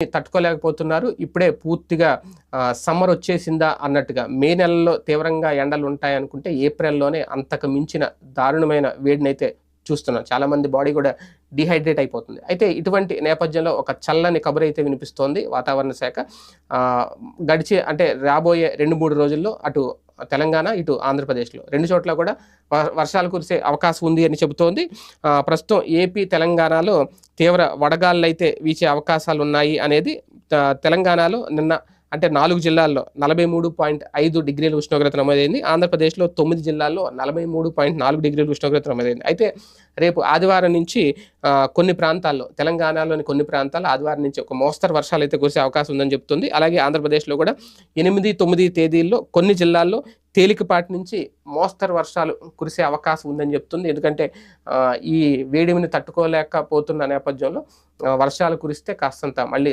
తట్టుకోలేకపోతున్నారు. ఇప్పుడే పూర్తిగా సమ్మర్ వచ్చేసిందా అన్నట్టుగా మే నెలలో తీవ్రంగా ఎండలు ఉంటాయనుకుంటే ఏప్రిల్‌లోనే అంతకు మించిన దారుణమైన వేడినైతే చూస్తున్నాం. చాలామంది బాడీ కూడా డీహైడ్రేట్ అయిపోతుంది. అయితే ఇటువంటి నేపథ్యంలో ఒక చల్లని కబురైతే వినిపిస్తోంది వాతావరణ శాఖ. గడిచే అంటే రాబోయే 2, 3 రోజుల్లో అటు తెలంగాణ, ఇటు ఆంధ్రప్రదేశ్‌లో 2 చోట్ల కూడా వర్షాలు కురిసే అవకాశం ఉంది అని చెబుతోంది. ప్రస్తుతం ఏపీ, తెలంగాణలో తీవ్ర వడగాలులైతే వీచే అవకాశాలున్నాయి అనేది తెలంగాణలో నిన్న అంటే 4 జిల్లాల్లో 43.5 డిగ్రీల ఉష్ణోగ్రత నమోదైంది. ఆంధ్రప్రదేశ్‌లో 9 జిల్లాల్లో 43.4 డిగ్రీల ఉష్ణోగ్రత నమోదైంది. అయితే రేపు ఆదివారం నుంచి కొన్ని ప్రాంతాల్లో తెలంగాణలోని కొన్ని ప్రాంతాల్లో ఆదివారం నుంచి ఒక మోస్తరు వర్షాలైతే కురిసే అవకాశం ఉందని చెప్తుంది. అలాగే ఆంధ్రప్రదేశ్‌లో కూడా 8, 9 తేదీల్లో కొన్ని జిల్లాల్లో తేలికపాటి నుంచి మోస్తరు వర్షాలు కురిసే అవకాశం ఉందని చెప్తుంది. ఎందుకంటే ఈ వేడిమిని తట్టుకోలేకపోతున్న నేపథ్యంలో వర్షాలు కురిస్తే కాస్తంత మళ్ళీ